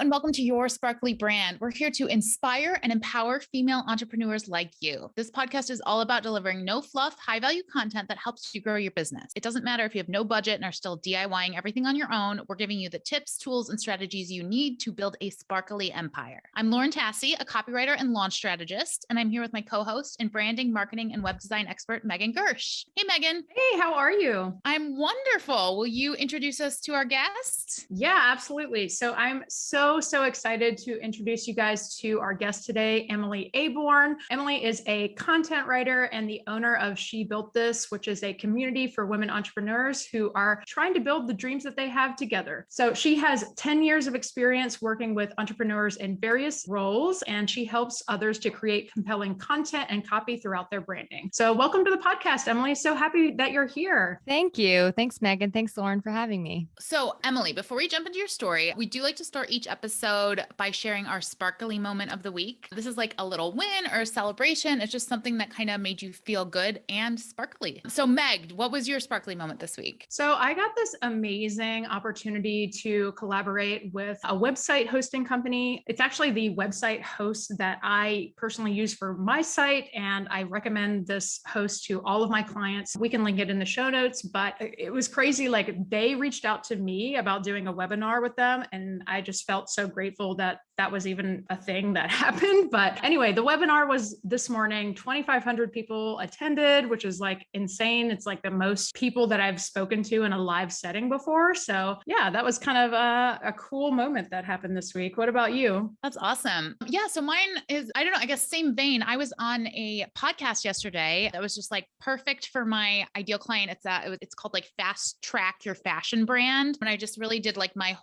and welcome to Your Sparkly Brand. We're here to inspire and empower female entrepreneurs like you. This podcast is all about delivering no fluff, high value content that helps you grow your business. It doesn't matter if you have no budget and are still DIYing everything on your own. We're giving you the tips, tools, and strategies you need to build a sparkly empire. I'm Lauren Tassi, a copywriter and launch strategist, and I'm here with my co-host and branding, marketing, and web design expert, Megan Gersh. Hey, Megan. Hey, how are you? I'm wonderful. Will you introduce us to our guest? Yeah, absolutely. So I'm so excited to introduce you guys to our guest today, Emily Aborn. Emily is a content writer and the owner of She Built This, which is a community for women entrepreneurs who are trying to build the dreams that they have together. So she has 10 years of experience working with entrepreneurs in various roles, and she helps others to create compelling content and copy throughout their branding. So welcome to the podcast, Emily. So happy that you're here. Thank you. Thanks, Megan. Thanks, Lauren, for having me. So, Emily, before we jump into your story, we do like to start each episode by sharing our sparkly moment of the week. This is like a little win or a celebration. It's just something that kind of made you feel good and sparkly. So, Meg, what was your sparkly moment this week? So I got this amazing opportunity to collaborate with a website hosting company. It's actually the website host that I personally use for my site, and I recommend this host to all of my clients. We can link it in the show notes, but it was crazy. Like, they reached out to me about doing a webinar with them, and I just felt so grateful that that was even a thing that happened. But anyway, the webinar was this morning. 2,500 people attended, which is like insane. It's like the most people that I've spoken to in a live setting before. So yeah, that was kind of a cool moment that happened this week. What about you? That's awesome. Yeah. So mine is, I don't know, I guess same vein. I was on a podcast yesterday that was just like perfect for my ideal client. It's called like Fast Track Your Fashion Brand. And I just really did like my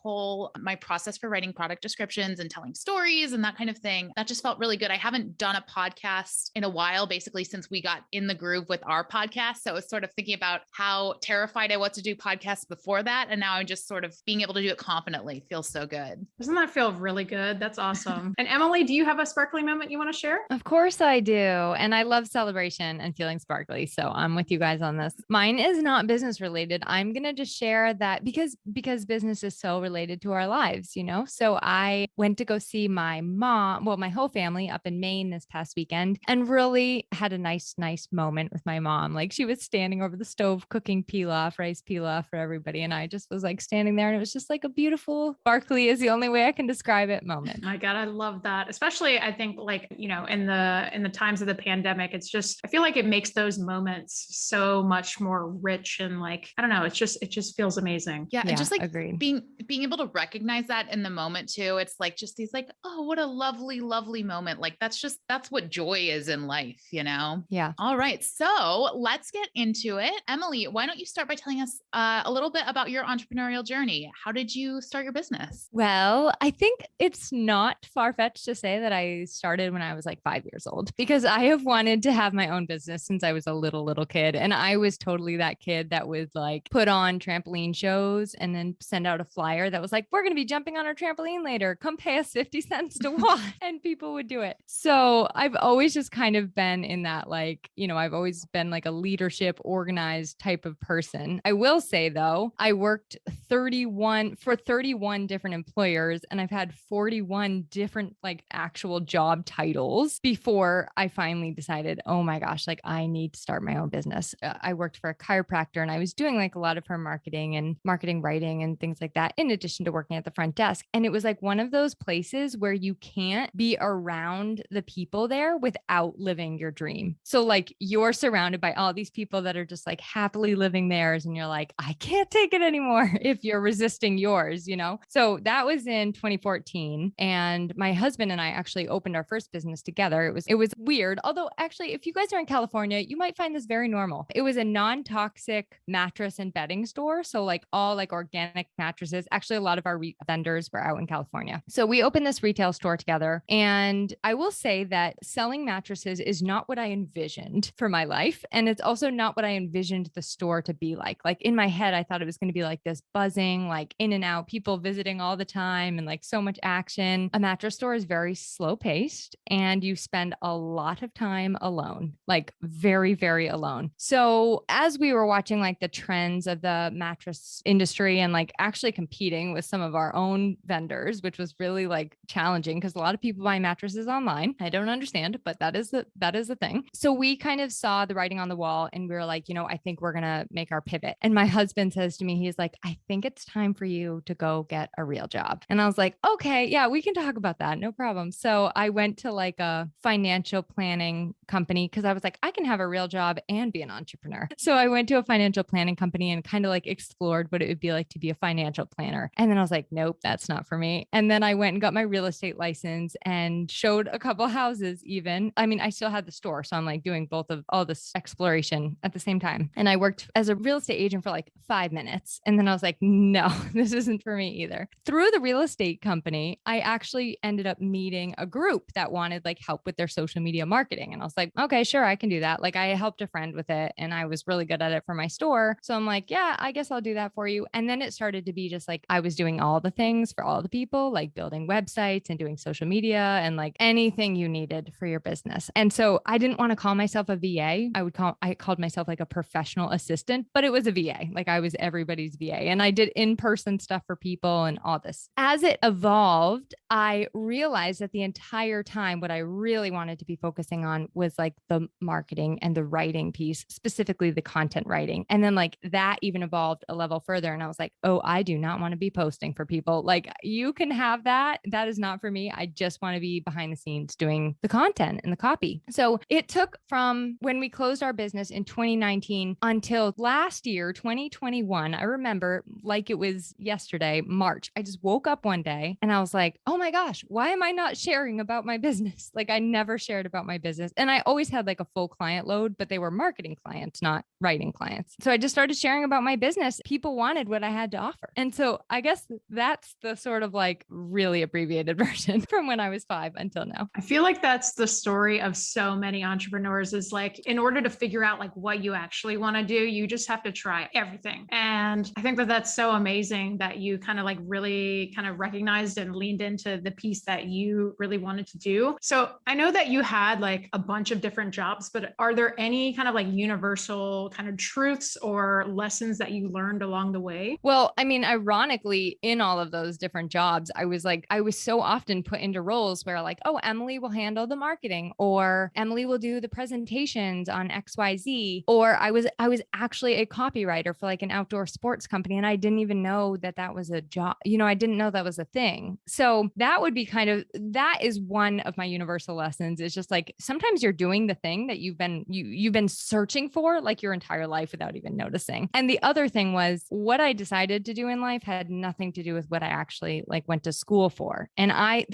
process for writing product descriptions and telling stories and that kind of thing. That just felt really good. I haven't done a podcast in a while, basically since we got in the groove with our podcast. So I was sort of thinking about how terrified I was to do podcasts before that. And now I'm just sort of being able to do it confidently. Feels so good. Doesn't that feel really good? That's awesome. And Emily, do you have a sparkly moment you want to share? Of course I do. And I love celebration and feeling sparkly. So I'm with you guys on this. Mine is not business related. I'm going to just share that because business is so related to our lives, you know? So I went to go see my mom, my whole family up in Maine this past weekend, and really had a nice moment with my mom. Like, she was standing over the stove cooking rice pilaf for everybody. And I just was like standing there, and it was just like a beautiful, sparkly is the only way I can describe it moment. My God, I love that. Especially, I think, like, you know, in the times of the pandemic, it's just, I feel like it makes those moments so much more rich and, like, I don't know, it just feels amazing. Yeah. And just like agreed. being able to recognize that in the moment too. It's like just these like, oh, what a lovely, lovely moment. Like that's what joy is in life, you know? Yeah. All right. So let's get into it. Emily, why don't you start by telling us a little bit about your entrepreneurial journey? How did you start your business? Well, I think it's not far-fetched to say that I started when I was like 5 years old, because I have wanted to have my own business since I was a little kid. And I was totally that kid that would like put on trampoline shows and then send out a flyer that was like, we're going to be jumping on our trampoline later. Come pay us 50 cents to watch. And people would do it. So I've always just kind of been in that, like, you know, I've always been like a leadership, organized type of person. I will say though, I worked 31 different employers, and I've had 41 different like actual job titles before I finally decided, oh my gosh, like I need to start my own business. I worked for a chiropractor, and I was doing like a lot of her marketing and marketing writing and things like that, in addition to working at the front desk. And it was like one of those places where you can't be around the people there without living your dream. So like you're surrounded by all these people that are just like happily living theirs, and you're like, I can't take it anymore if you're resisting yours, you know? So that was in 2014. And my husband and I actually opened our first business together. It was weird. Although actually, if you guys are in California, you might find this very normal. It was a non-toxic mattress and bedding store. So like all like organic mattresses. Actually, a lot of our vendors were out in California. So we opened this retail store together. And I will say that selling mattresses is not what I envisioned for my life. And it's also not what I envisioned the store to be like. Like in my head, I thought it was going to be like this buzzing, like in and out, people visiting all the time and like so much action. A mattress store is very slow paced, and you spend a lot of time alone, like very, very alone. So as we were watching like the trends of the mattress industry and like actually competing with some of our own vendors, vendors, which was really like challenging because a lot of people buy mattresses online. I don't understand, but that is the thing. So we kind of saw the writing on the wall and we were like, I think we're going to make our pivot. And my husband says to me, he's like, I think it's time for you to go get a real job. And I was like, okay, yeah, we can talk about that. No problem. So I went to like a financial planning company because I was like, I can have a real job and be an entrepreneur. So I went to a financial planning company and kind of like explored what it would be like to be a financial planner. And then I was like, nope, that's not for me. And then I went and got my real estate license and showed a couple houses even. I mean, I still had the store. So I'm like doing both of all this exploration at the same time. And I worked as a real estate agent for like 5 minutes. And then I was like, no, this isn't for me either. Through the real estate company, I actually ended up meeting a group that wanted like help with their social media marketing. And I was like, okay, sure, I can do that. Like I helped a friend with it and I was really good at it for my store. So I'm like, yeah, I guess I'll do that for you. And then it started to be just like, I was doing all the things for all the people, like building websites and doing social media and like anything you needed for your business. And so I didn't want to call myself a VA. I called myself like a professional assistant, but it was a VA. Like I was everybody's VA and I did in-person stuff for people and all this. As it evolved, I realized that the entire time, what I really wanted to be focusing on was like the marketing and the writing piece, specifically the content writing. And then like that even evolved a level further. And I was like, oh, I do not want to be posting for people. Like you can have that. That is not for me. I just want to be behind the scenes doing the content and the copy. So it took from when we closed our business in 2019 until last year, 2021. I remember like it was yesterday, March. I just woke up one day and I was like, oh my gosh, why am I not sharing about my business? Like I never shared about my business. And I always had like a full client load, but they were marketing clients, not writing clients. So I just started sharing about my business. People wanted what I had to offer. And so I guess that's the sort of like really abbreviated version from when I was 5 until now. I feel like that's the story of so many entrepreneurs is like, in order to figure out like what you actually want to do, you just have to try everything. And I think that that's so amazing that you kind of like really kind of recognized and leaned into the piece that you really wanted to do. So I know that you had like a bunch of different jobs, but are there any kind of like universal kind of truths or lessons that you learned along the way? Well, I mean, ironically, in all of those different jobs, I was so often put into roles where like, oh, Emily will handle the marketing or Emily will do the presentations on XYZ. Or I was actually a copywriter for like an outdoor sports company. And I didn't even know that that was a job. I didn't know that was a thing. So that would be that is one of my universal lessons. It's just like, sometimes you're doing the thing that you've been searching for like your entire life without even noticing. And the other thing was what I decided to do in life had nothing to do with what I actually like went to school for. And I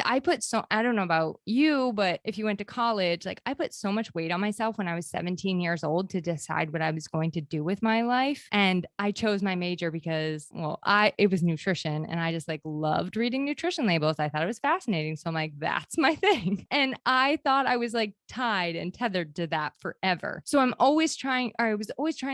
don't know about you, but if you went to college, like I put so much weight on myself when I was 17 years old to decide what I was going to do with my life. And I chose my major because, well, it was nutrition and I just like loved reading nutrition labels. I thought it was fascinating. So I'm like, that's my thing. And I thought I was like tied and tethered to that forever. So I was always trying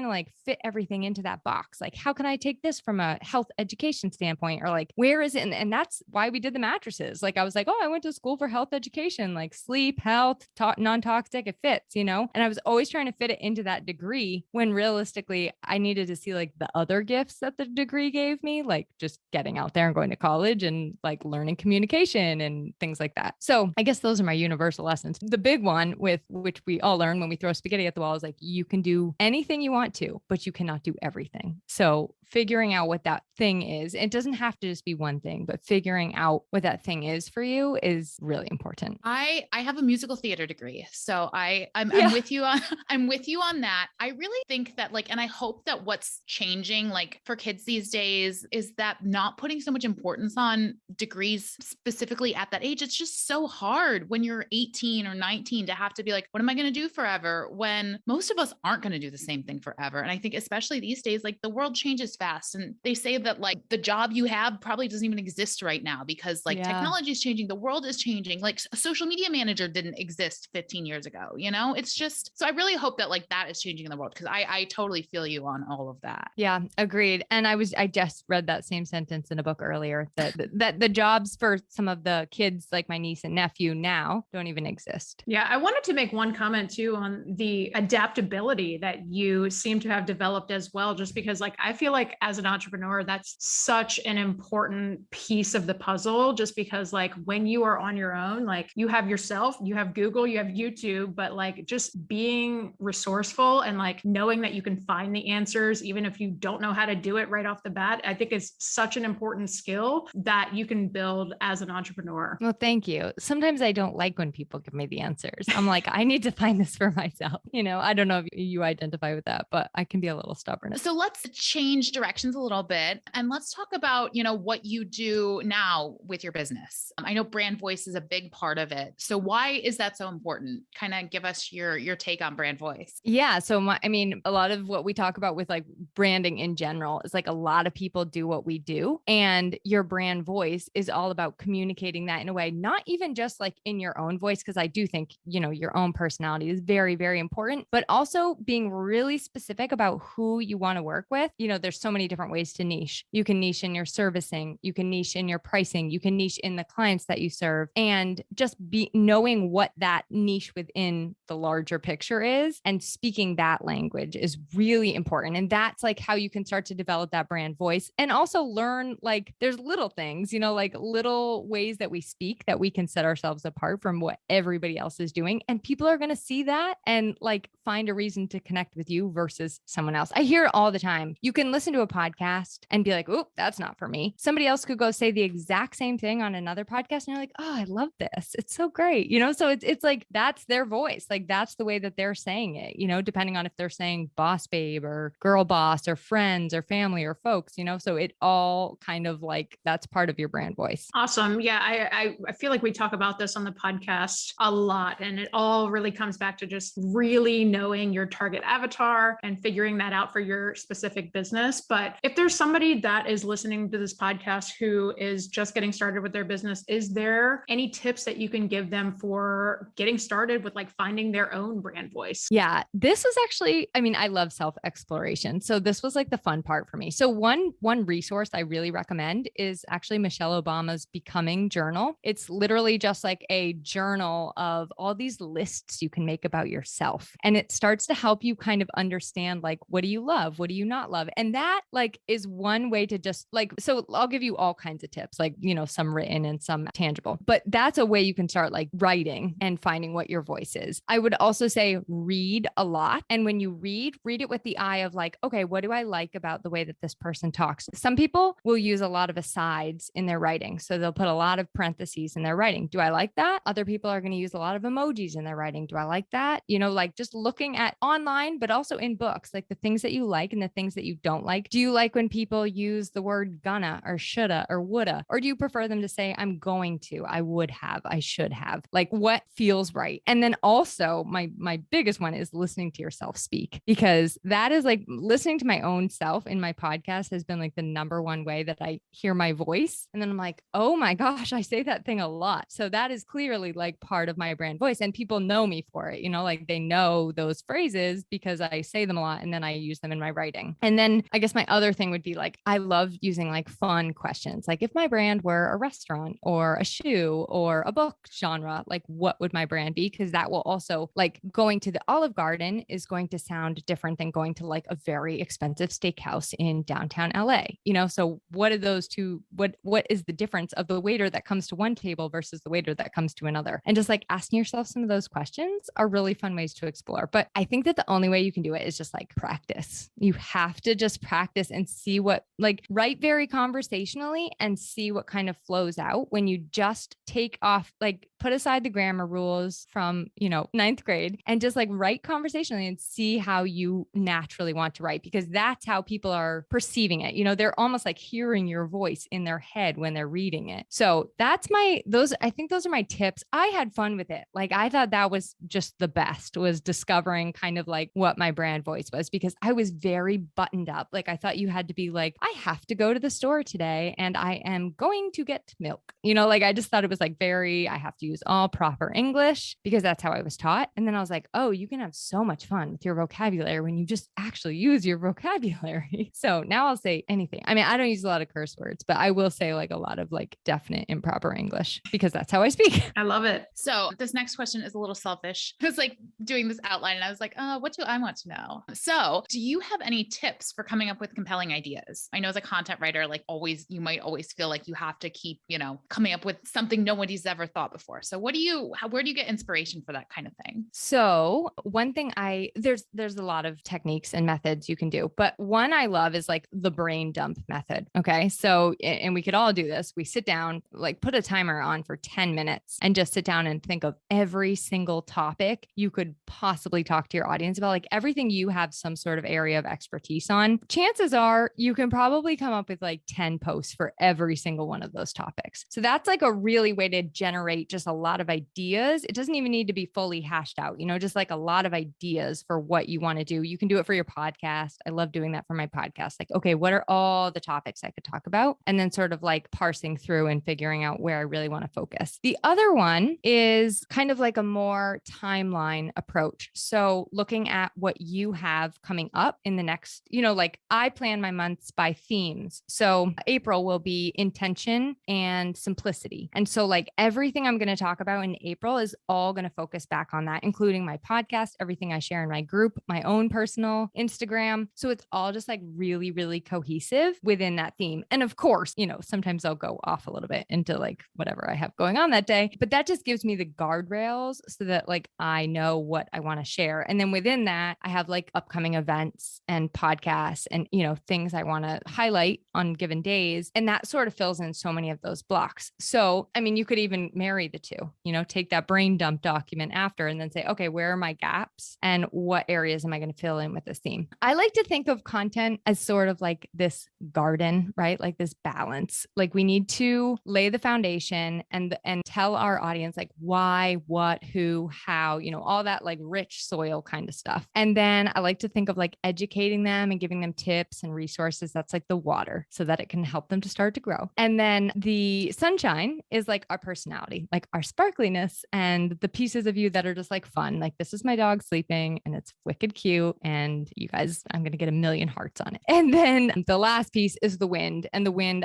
to like fit everything into that box. Like, how can I take this from a health education standpoint? Or like, where is it? And that's why we did the mattresses. Like, I was like, oh, I went to school for health education, like sleep, health, non-toxic, it fits, And I was always trying to fit it into that degree when realistically I needed to see like the other gifts that the degree gave me, like just getting out there and going to college and like learning communication and things like that. So I guess those are my universal lessons. The big one with which we all learn when we throw spaghetti at the wall is like, you can do anything you want to, but you cannot do everything. So figuring out what that thing is, it doesn't have to just be one thing, but figuring out what that thing is for you is really important. I have a musical theater degree. So I'm with you on that. I really think that like, and I hope that what's changing like for kids these days is that not putting so much importance on degrees specifically at that age. It's just so hard when you're 18 or 19 to have to be like, what am I going to do forever? When most of us aren't going to do the same thing forever. And I think especially these days, like the world changes fast. And they say that like the job you have probably doesn't even exist right now because like technology is changing. The world is changing. Like a social media manager didn't exist 15 years ago. It's just, so I really hope that like that is changing in the world because I totally feel you on all of that. Yeah, agreed. And I just read that same sentence in a book earlier that the jobs for some of the kids like my niece and nephew now don't even exist. Yeah, I wanted to make one comment too on the adaptability that you seem to have developed as well, just because like I feel like like as an entrepreneur, that's such an important piece of the puzzle, just because like when you are on your own, like you have yourself, you have Google, you have YouTube, but like just being resourceful and like knowing that you can find the answers, even if you don't know how to do it right off the bat, I think is such an important skill that you can build as an entrepreneur. Well, thank you. Sometimes I don't like when people give me the answers. I'm like, I need to find this for myself. I don't know if you identify with that, but I can be a little stubborn. So let's change directions a little bit and let's talk about, what you do now with your business. I know brand voice is a big part of it. So why is that so important? Kind of give us your take on brand voice. Yeah. So a lot of what we talk about with like branding in general is like a lot of people do what we do, and your brand voice is all about communicating that in a way, not even just like in your own voice. Cause I do think, your own personality is very, very important, but also being really specific about who you want to work with. There's so many different ways to niche. You can niche in your servicing, you can niche in your pricing, you can niche in the clients that you serve, and just knowing what that niche within the larger picture is and speaking that language is really important. And that's like how you can start to develop that brand voice, and also learn like there's little things, like little ways that we speak that we can set ourselves apart from what everybody else is doing. And people are going to see that and like find a reason to connect with you versus someone else. I hear it all the time. You can listen to a podcast and be like, oh, that's not for me. Somebody else could go say the exact same thing on another podcast, and you're like, oh, I love this. It's so great. So it's like, that's their voice. Like that's the way that they're saying it, depending on if they're saying boss babe or girl boss or friends or family or folks, so it all kind of like, that's part of your brand voice. Awesome. Yeah. I feel like we talk about this on the podcast a lot, and it all really comes back to just really knowing your target avatar and figuring that out for your specific business. But if there's somebody that is listening to this podcast who is just getting started with their business, is there any tips that you can give them for getting started with like finding their own brand voice? Yeah, this was actually, I love self-exploration. So this was like the fun part for me. So one resource I really recommend is actually Michelle Obama's Becoming Journal. It's literally just like a journal of all these lists you can make about yourself. And it starts to help you kind of understand like, what do you love? What do you not love? And that like is one way to just like, so I'll give you all kinds of tips, like, some written and some tangible, but that's a way you can start like writing and finding what your voice is. I would also say read a lot. And when you read it with the eye of like, okay, what do I like about the way that this person talks? Some people will use a lot of asides in their writing. So they'll put a lot of parentheses in their writing. Do I like that? Other people are going to use a lot of emojis in their writing. Do I like that? Like just looking at online, but also in books, like the things that you like and the things that you don't like. Do you like when people use the word gonna or shoulda or woulda? Or do you prefer them to say, I'm going to, I would have, I should have, like what feels right? And then also my biggest one is listening to yourself speak, because that is like listening to my own self in my podcast has been like the number one way that I hear my voice. And then I'm like, oh my gosh, I say that thing a lot. So that is clearly like part of my brand voice, and people know me for it, like they know those phrases because I say them a lot and then I use them in my writing. And then I guess my other thing would be like, I love using like fun questions. Like if my brand were a restaurant or a shoe or a book genre, like what would my brand be? Because that will also like going to the Olive Garden is going to sound different than going to like a very expensive steakhouse in downtown LA, so what are those two? What is the difference of the waiter that comes to one table versus the waiter that comes to another? And just like asking yourself some of those questions are really fun ways to explore. But I think that the only way you can do it is just like practice. You have to just practice and see what, like write very conversationally and see what kind of flows out when you just take off, like put aside the grammar rules from, ninth grade and just like write conversationally and see how you naturally want to write, because that's how people are perceiving it. They're almost like hearing your voice in their head when they're reading it. So that's I think those are my tips. I had fun with it. Like I thought that was just the best, was discovering kind of like what my brand voice was, because I was very buttoned up. Like I thought you had to be like, I have to go to the store today and I am going to get milk. Like I just thought it was like I have to use use all proper English because that's how I was taught. And then I was like, oh, you can have so much fun with your vocabulary when you just actually use your vocabulary. So now I'll say anything. I mean, I don't use a lot of curse words, but I will say like a lot of like definite improper English because that's how I speak. I love it. So this next question is a little selfish. I was like doing this outline and I was like, what do I want to know? So do you have any tips for coming up with compelling ideas? I know as a content writer, like always, you might always feel like you have to keep, coming up with something nobody's ever thought before. So where do you get inspiration for that kind of thing? So one thing there's a lot of techniques and methods you can do, but one I love is like the brain dump method. Okay. So, and we could all do this. We sit down, like put a timer on for 10 minutes and just sit down and think of every single topic you could possibly talk to your audience about, like everything you have some sort of area of expertise on. Chances are you can probably come up with like 10 posts for every single one of those topics. So that's like a really way to generate just a lot of ideas. It doesn't even need to be fully hashed out, just like a lot of ideas for what you want to do. You can do it for your podcast. I love doing that for my podcast. Like, okay, what are all the topics I could talk about? And then sort of like parsing through and figuring out where I really want to focus. The other one is kind of like a more timeline approach. So looking at what you have coming up in the next, like I plan my months by themes. So April will be intention and simplicity. And so like everything I'm going to talk about in April is all going to focus back on that, including my podcast, everything I share in my group, my own personal Instagram. So it's all just like really, really cohesive within that theme. And of course, sometimes I'll go off a little bit into like whatever I have going on that day, but that just gives me the guardrails so that like I know what I want to share. And then within that, I have like upcoming events and podcasts and, things I want to highlight on given days. And that sort of fills in so many of those blocks. So, I mean, you could even marry the two, take that brain dump document after and then say, okay, where are my gaps and what areas am I going to fill in with this theme? I like to think of content as sort of like this garden, right? Like this balance. Like we need to lay the foundation and tell our audience like why, what, who, how, all that like rich soil kind of stuff. And then I like to think of like educating them and giving them tips and resources. That's like the water so that it can help them to start to grow. And then the sunshine is like our personality, like our sparkliness and the pieces of you that are just like fun. Like this is my dog sleeping and it's wicked cute. And you guys, I'm going to get a million hearts on it. And then the last piece is the wind. And the wind,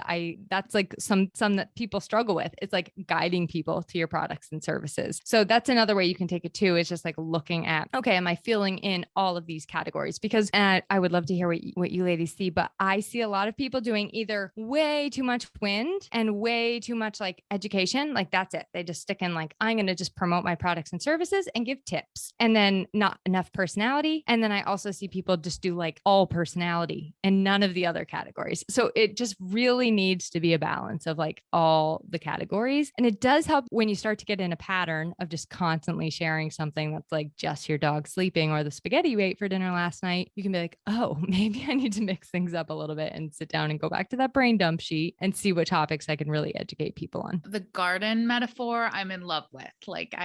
that's like some that people struggle with. It's like guiding people to your products and services. So that's another way you can take it too. Is just like looking at, okay, am I filling in all of these categories? Because I would love to hear what you ladies see, but I see a lot of people doing either way too much wind and way too much like education. Like that's it. They just stick in like, I'm going to just promote my products and services and give tips and then not enough personality. And then I also see people just do like all personality and none of the other categories. So it just really needs to be a balance of like all the categories. And it does help when you start to get in a pattern of just constantly sharing something that's like just your dog sleeping or the spaghetti you ate for dinner last night. You can be like, oh, maybe I need to mix things up a little bit and sit down and go back to that brain dump sheet and see what topics I can really educate people on. The garden metaphor I'm in love with. Like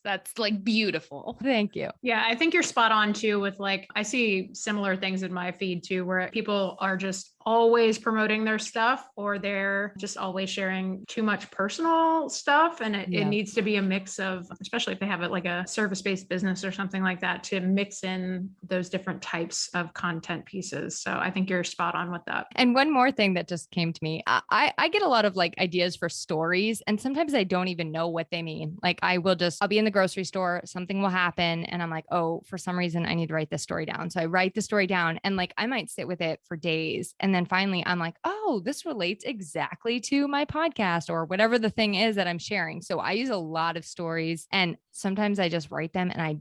that's like beautiful. Thank you. Yeah, I think you're spot on too with like, I see similar things in my feed too, where people are just always promoting their stuff or they're just always sharing too much personal stuff. And it needs to be a mix of, especially if they have it like a service-based business or something like that, to mix in those different types of content pieces. So I think you're spot on with that. And one more thing that just came to me, I get a lot of like ideas for stories and sometimes I don't even know what they mean. Like I'll be in the grocery store, something will happen and I'm like, oh, for some reason I need to write this story down. So I write the story down and like, I might sit with it for days. And then finally I'm like, oh, this relates exactly to my podcast or whatever the thing is that I'm sharing. So I use a lot of stories and sometimes I just write them and I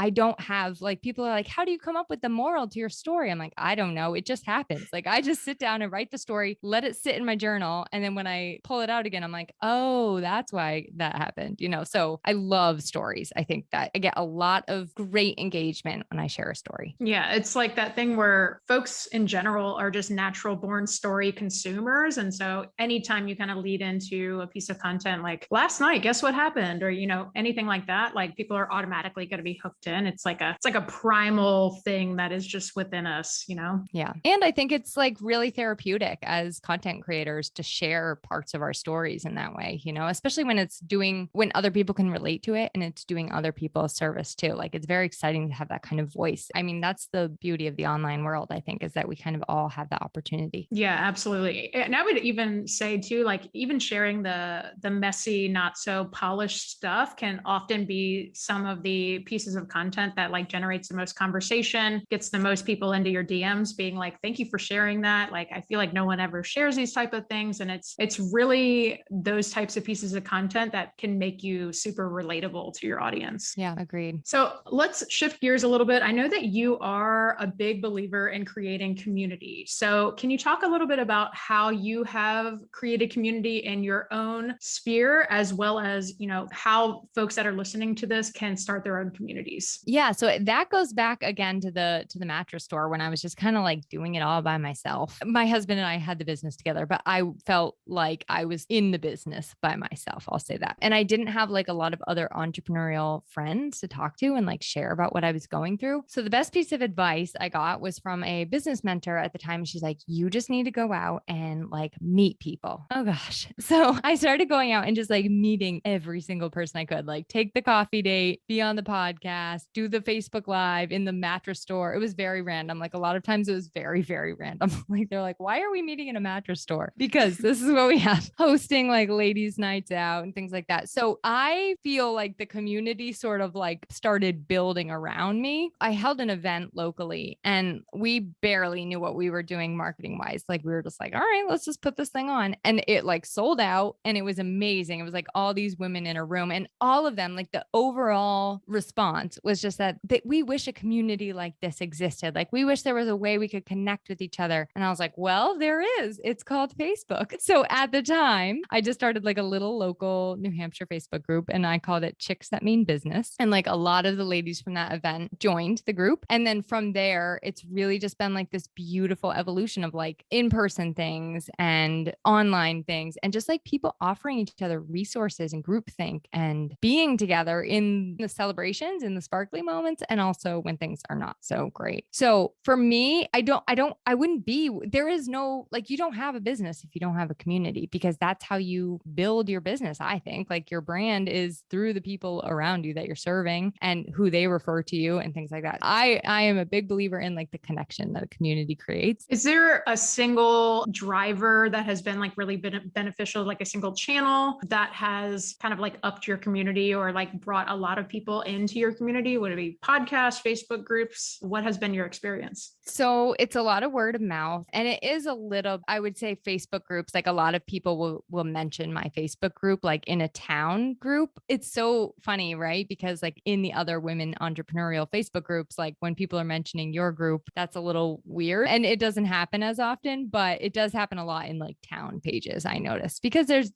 don't have like, people are like, how do you come up with the moral to your story? I'm like, I don't know. It just happens. Like I just sit down and write the story, let it sit in my journal. And then when I pull it out again, I'm like, oh, that's why that happened. So I love stories. I think that I get a lot of great engagement when I share a story. Yeah. It's like that thing where folks in general are just natural born story consumers. And so anytime you kind of lead into a piece of content, like last night, guess what happened? Or, anything like that, like people are automatically going to be hooked in. It's like a primal thing that is just within us, Yeah. And I think it's like really therapeutic as content creators to share parts of our stories in that way, especially especially when other people can relate to it and it's doing other people a service too. Like it's very exciting to have that kind of voice. I mean, that's the beauty of the online world, I think, is that we kind of all have that opportunity. Yeah, absolutely. And I would even say too, like even sharing the messy, not so polished stuff can often be some of the pieces of content that like generates the most conversation, gets the most people into your DMs being like, thank you for sharing that. Like, I feel like no one ever shares these type of things. And it's really those types of pieces of content that can make you super relatable to your audience. Yeah, agreed. So let's shift gears a little bit. I know that you are a big believer in creating community. So can you talk a little bit about how you have created community in your own sphere, as well as, how folks that are listening to this can start their own communities? Yeah. So that goes back again to the mattress store when I was just kind of like doing it all by myself. My husband and I had the business together, but I felt like I was in the business by myself. I'll say that. And I didn't have like a lot of other entrepreneurial friends to talk to and like share about what I was going through. So the best piece of advice I got was from a business mentor at the time. She's like, you just need to go out and like meet people. Oh gosh. So I started going out and just like meeting every single person I could, like take the coffee date, be on the podcast, do the Facebook Live in the mattress store. It was very random. Like a lot of times it was very, very random. Like they're like, why are we meeting in a mattress store? Because this is what we have, hosting like ladies' nights out and things like that. So I feel like the community sort of like started building around me. I held an event locally and we barely knew what we were doing marketing wise. Like we were just like, all right, let's just put this thing on. And it like sold out and it was amazing. It was like all these women in a room and all of them, like the overall response was just that we wish a community like this existed. Like we wish there was a way we could connect with each other. And I was like, well, there is. It's called Facebook. So at the time, I just started like a little local New Hampshire Facebook group and I called it Chicks That Mean Business. And like a lot of the ladies from that event joined the group. And then from there, it's really just been like this beautiful evolution of like in-person things and online things and just like people offering each other resources and groupthink and being together in the celebrations, in the sparkly moments, and also when things are not so great. So for me, I wouldn't be, there is no, like, you don't have a business if you don't have a community, because that's how you build your business. I think like your brand is through the people around you that you're serving and who they refer to you and things like that. I am a big believer in like the connection that a community creates. Is there a single driver that has been like really beneficial, like a single channel that has kind of like upped your community or like brought a lot of people into your community? Would it be podcasts, Facebook groups? What has been your experience? So it's a lot of word of mouth and it is a little, I would say Facebook groups, like a lot of people will mention my Facebook group, like in a town group. It's so funny, right? Because like in the other women entrepreneurial Facebook groups, like when people are mentioning your group, that's a little weird and it doesn't happen as often, but it does happen a lot in like town pages, I noticed, because there's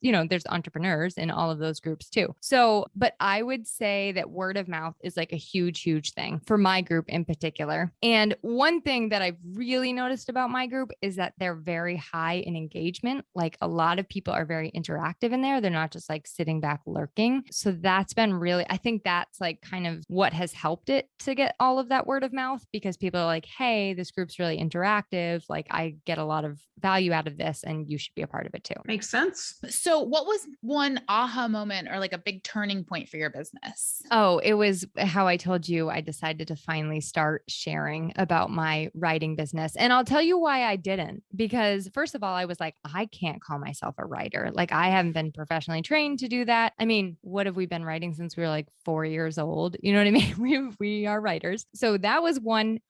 entrepreneurs in all of those groups too. So, but I would say that word of mouth is like a huge, huge thing for my group in particular. And one thing that I've really noticed about my group is that they're very high in engagement. Like a lot of people are very interactive in there. They're not just like sitting back lurking. So that's been really, I think that's like kind of what has helped it to get all of that word of mouth, because people are like, hey, this group's really interactive. Like I get a lot of value out of this and you should be a part of it too. Makes sense. So what was one aha moment or like a big turning point for your business? Oh, it was how I told you I decided to finally start sharing about my writing business. And I'll tell you why I didn't, because first of all, I was like, I can't call myself a writer. Like I haven't been professionally trained to do that. I mean, what have we been writing since we were like 4 years old? You know what I mean? We are writers. So that was one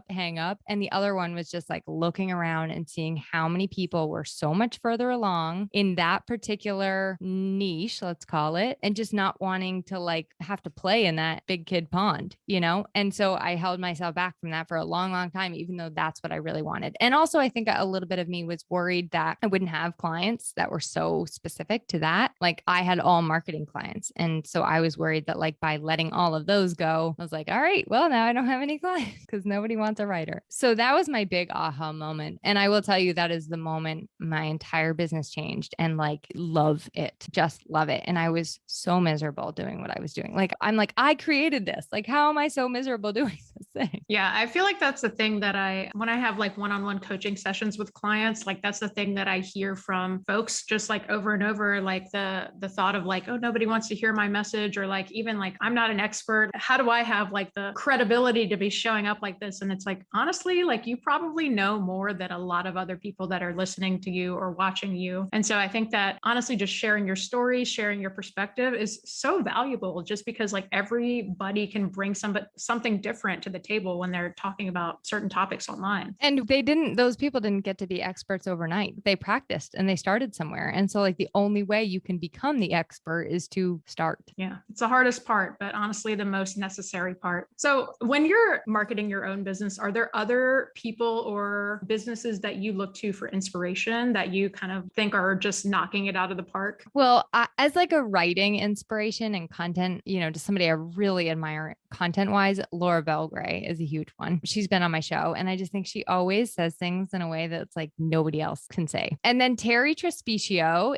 hang up. And the other one was just like looking around and seeing how many people were so much further along in that particular niche, let's call it, and just not wanting to like have to play in that big kid pond, you know? And so I held myself back from that for a long, long time, even though that's what I really wanted. And also I think a little bit of me was worried that I wouldn't have clients that were so specific to that. Like I had all marketing clients. And so I was worried that like by letting all of those go, I was like, all right, well, now I don't have any clients because nobody wants a writer. So that was my big aha moment. And I will tell you, that is the moment my entire business changed, and like love it, just love it. And I was so miserable doing what I was doing. Like, I'm like, I created this. Like, how am I so miserable doing best thing. Yeah, I feel like that's the thing that when I have like one-on-one coaching sessions with clients, like that's the thing that I hear from folks just like over and over, like the thought of like, oh, nobody wants to hear my message, or like, even like, I'm not an expert. How do I have like the credibility to be showing up like this? And it's like, honestly, like you probably know more than a lot of other people that are listening to you or watching you. And so I think that honestly, just sharing your story, sharing your perspective is so valuable, just because like everybody can bring something different to the table when they're talking about certain topics online. And those people didn't get to be experts overnight. They practiced and they started somewhere. And so like the only way you can become the expert is to start. Yeah, it's the hardest part, but honestly, the most necessary part. So when you're marketing your own business, are there other people or businesses that you look to for inspiration that you kind of think are just knocking it out of the park? Well, as like a writing inspiration and content, just somebody I really admire content wise, Laura Belgray is a huge one. She's been on my show and I just think she always says things in a way that's like nobody else can say. And then Terry Trespicio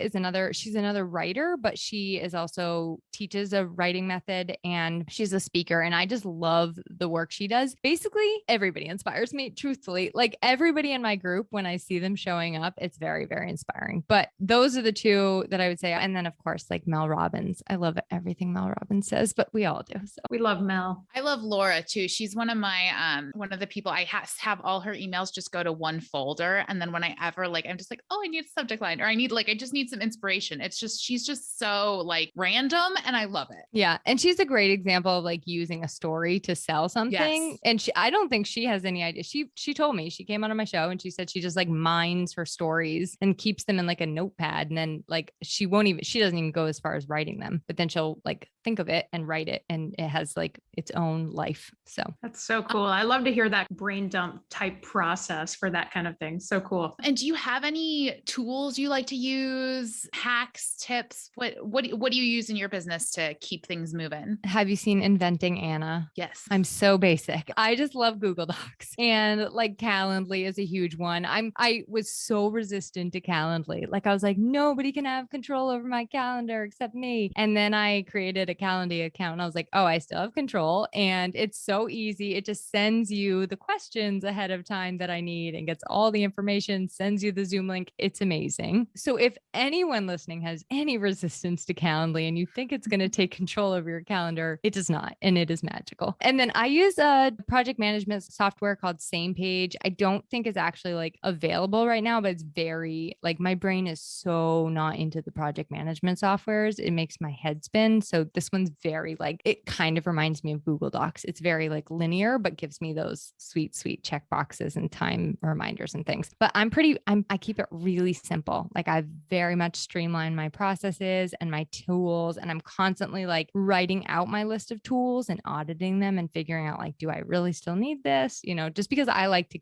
she's another writer, but she is also teaches a writing method and she's a speaker. And I just love the work she does. Basically, everybody inspires me, truthfully. Like everybody in my group, when I see them showing up, it's very, very inspiring. But those are the two that I would say. And then of course, like Mel Robbins. I love everything Mel Robbins says, but we all do. So we love Mel. I love Laura too. She's one of my, one of the people I have all her emails just go to one folder. And then when I ever I'm just like, oh, I need a subject line, or I just need some inspiration. She's just so like random and I love it. Yeah. And she's a great example of like using a story to sell something. Yes. And I don't think she has any idea. She told me, she came on my show and she said she just like mines her stories and keeps them in like a notepad. And then like, she doesn't even go as far as writing them, but then she'll like think of it and write it. And it has like its own life. So that's so cool. I love to hear that brain dump type process for that kind of thing. So cool. And do you have any tools you like to use, hacks, tips? What do you use in your business to keep things moving? Have you seen Inventing Anna? Yes. I'm so basic. I just love Google Docs, and like Calendly is a huge one. I was so resistant to Calendly. Like I was like, nobody can have control over my calendar except me. And then I created a Calendly account and I was like, oh, I still have control. And it's so easy. It just sends you the questions ahead of time that I need and gets all the information, sends you the Zoom link. It's amazing. So if anyone listening has any resistance to Calendly and you think it's going to take control over your calendar, it does not. And it is magical. And then I use a project management software called SamePage. I don't think it's actually like available right now, but it's very like my brain is so not into the project management softwares. It makes my head spin. So this one's very like, it kind of reminds me of Google Docs. It's very like linear, but gives me those sweet check boxes and time reminders and things. But I keep it really simple. Like I very much streamline my processes and my tools. And I'm constantly like writing out my list of tools and auditing them and figuring out like, do I really still need this? Just because I like to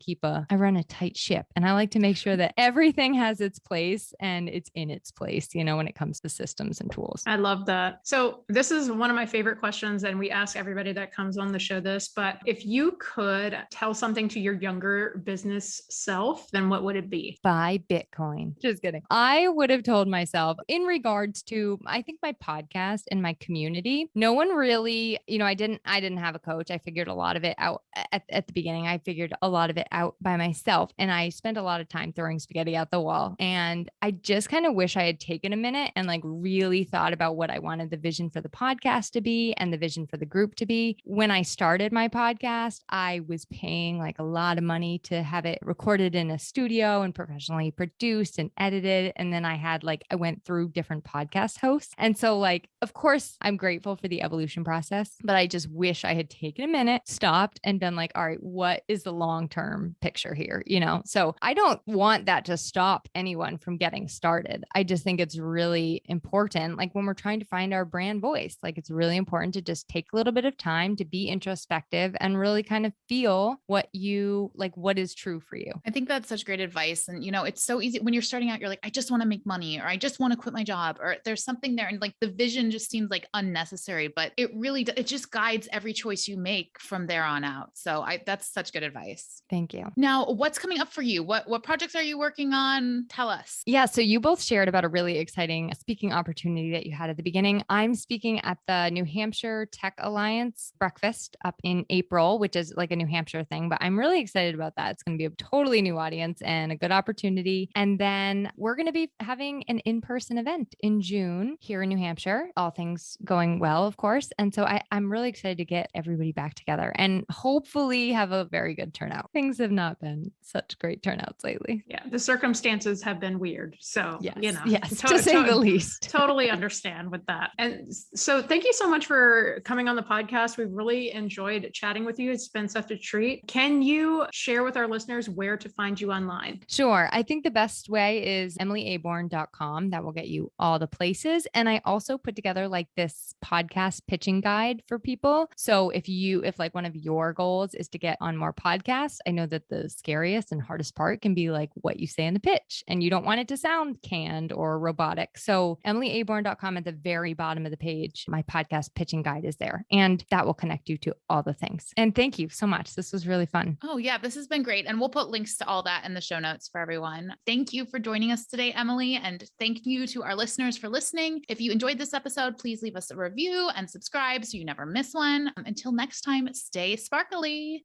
I run a tight ship and I like to make sure that everything has its place and it's in its place, when it comes to systems and tools. I love that. So this is one of my favorite questions. And we ask everybody that comes on the show this, but if you could tell something to your younger business self, then what would it be? Buy Bitcoin. Just kidding. I would have told myself in regards to, I think my podcast and my community, no one really, I didn't have a coach. I figured a lot of it out at the beginning. I figured a lot of it out by myself and I spent a lot of time throwing spaghetti at the wall. And I just kind of wish I had taken a minute and like really thought about what I wanted the vision for the podcast to be and the vision for the group to be. When I started my podcast, I was paying like a lot of money to have it recorded in a studio and professionally produced and edited. And then I went through different podcast hosts. And so like, of course, I'm grateful for the evolution process, but I just wish I had taken a minute, stopped and been like, all right, what is the long-term picture here? So I don't want that to stop anyone from getting started. I just think it's really important. Like when we're trying to find our brand voice, like it's really important to just take a little bit of time to be introspective and really kind of feel what is true for you. I think that's such great advice. And, it's so easy when you're starting out, you're like, I just want to make money, or I just want to quit my job, or there's something there. And like the vision just seems like unnecessary, but it really, it just guides every choice you make from there on out. So that's such good advice. Thank you. Now, what's coming up for you? What projects are you working on? Tell us. Yeah. So you both shared about a really exciting speaking opportunity that you had at the beginning. I'm speaking at the New Hampshire Tech Alliance Science breakfast up in April, which is like a New Hampshire thing, but I'm really excited about that. It's going to be a totally new audience and a good opportunity. And then we're going to be having an in-person event in June here in New Hampshire, all things going well, of course. And so I'm really excited to get everybody back together and hopefully have a very good turnout. Things have not been such great turnouts lately. Yeah, the circumstances have been weird. So, yes, you know, yes, to say the least. Totally understand with that. And so thank you so much for coming on the podcast. We really enjoyed chatting with you. It's been such a treat. Can you share with our listeners where to find you online? Sure. I think the best way is emilyaborn.com. That will get you all the places. And I also put together like this podcast pitching guide for people. So if like one of your goals is to get on more podcasts, I know that the scariest and hardest part can be like what you say in the pitch, and you don't want it to sound canned or robotic. So emilyaborn.com, at the very bottom of the page, my podcast pitching guide is there, and that will connect you to all the things. And thank you so much. This was really fun. Oh yeah, this has been great. And we'll put links to all that in the show notes for everyone. Thank you for joining us today, Emily. And thank you to our listeners for listening. If you enjoyed this episode, please leave us a review and subscribe so you never miss one. Until next time, stay sparkly.